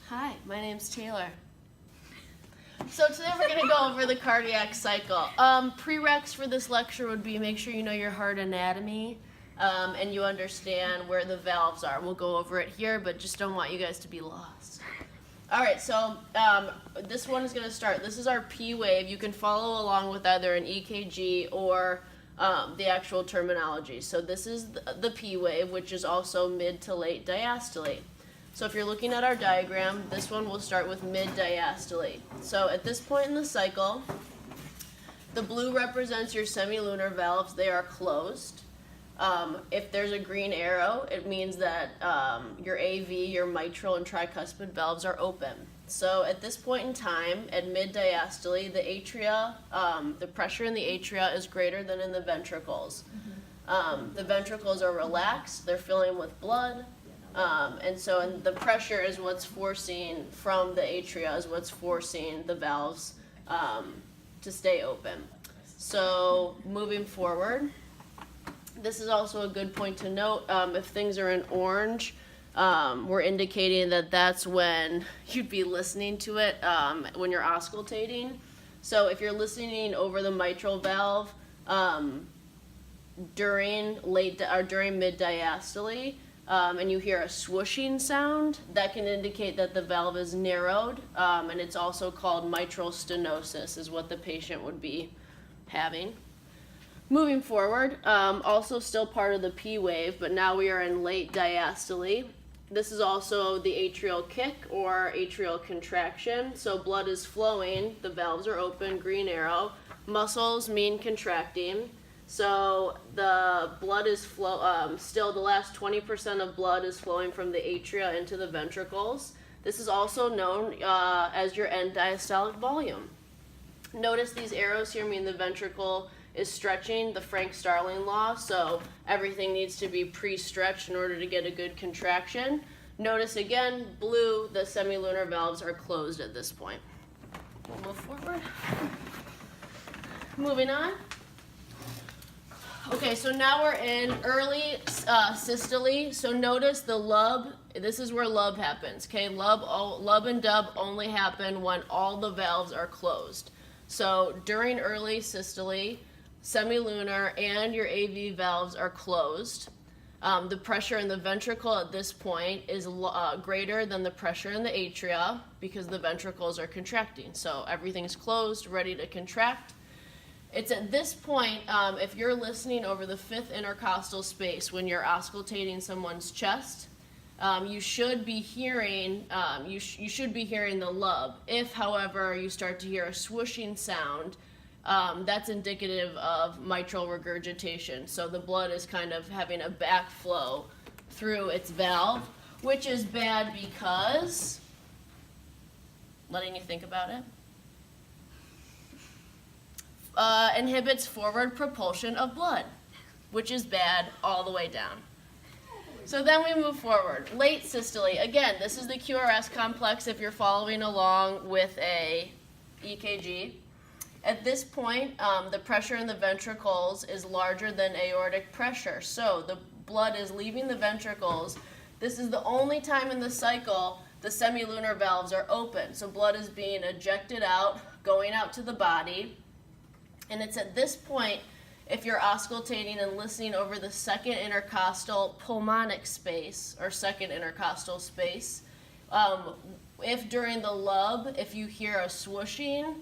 Hi, my name's Taylor. So today we're going to go over the cardiac cycle. Prereqs for this lecture would be make sure you know your heart anatomy and you understand where the valves are. We'll go over it here, but just don't want you guys to be lost. All right, so this one is going to start. This is our P wave. You can follow along with either an EKG or the actual terminology. So this is the P wave, which is also mid to late diastole. So if you're looking at our diagram, this one will start with mid-diastole. So at this point in the cycle, the blue represents your semilunar valves. They are closed. If there's a green arrow, it means that your AV, your mitral and tricuspid valves are open. So at this point in time, at mid-diastole, the atria, the pressure in the atria is greater than in the ventricles. The ventricles are relaxed. They're filling with blood. And the pressure is what's forcing from the atria, is what's forcing the valves to stay open. So moving forward, this is also a good point to note. If things are in orange, we're indicating that that's when you'd be listening to it when you're auscultating. So if you're listening over the mitral valve during mid-diastole, and you hear a swooshing sound, that can indicate that the valve is narrowed, and it's also called mitral stenosis, is what the patient would be having. Moving forward, also still part of the P wave, but now we are in late diastole. This is also the atrial kick or atrial contraction. So blood is flowing, the valves are open, green arrow. Muscles mean contracting. So the blood is still the last 20% of blood is flowing from the atria into the ventricles. This is also known as your end diastolic volume. Notice these arrows here mean the ventricle is stretching, the Frank-Starling law, so everything needs to be pre-stretched in order to get a good contraction. Notice again, blue, the semilunar valves are closed at this point. We'll move forward. Moving on. Okay, so now we're in early systole. So notice the lub, this is where lub happens, okay? Lub and dub only happen when all the valves are closed. So during early systole, semilunar and your AV valves are closed. The pressure in the ventricle at this point is greater than the pressure in the atria because the ventricles are contracting. So everything's closed, ready to contract. It's at this point, if you're listening over the fifth intercostal space when you're auscultating someone's chest, you should be hearing the lub. If, however, you start to hear a swooshing sound, that's indicative of mitral regurgitation. So the blood is kind of having a backflow through its valve, which is bad because, letting you think about it, inhibits forward propulsion of blood, which is bad all the way down. So then we move forward. Late systole. Again, this is the QRS complex if you're following along with a EKG. At this point, the pressure in the ventricles is larger than aortic pressure. So the blood is leaving the ventricles. This is the only time in the cycle the semilunar valves are open. So blood is being ejected out, going out to the body. And it's at this point, if you're auscultating and listening over the second intercostal pulmonic space, or second intercostal space, if during the lub, if you hear a swooshing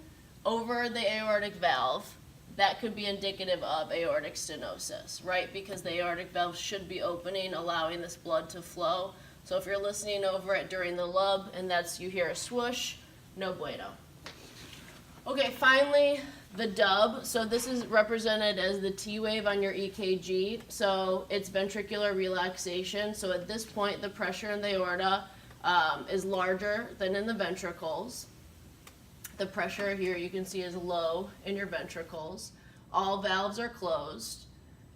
over the aortic valve, that could be indicative of aortic stenosis, right? Because the aortic valve should be opening, allowing this blood to flow. So if you're listening over it during the lub and you hear a swoosh, no bueno. Okay, finally, the dub. So this is represented as the T wave on your EKG. So it's ventricular relaxation. So at this point, the pressure in the aorta is larger than in the ventricles. The pressure here you can see is low in your ventricles. All valves are closed,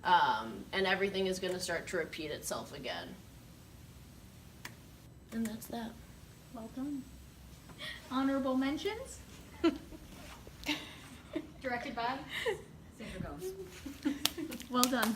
and everything is going to start to repeat itself again. And that's that. Well done. Honorable mentions? Directed by Sandra Gomes. Well done.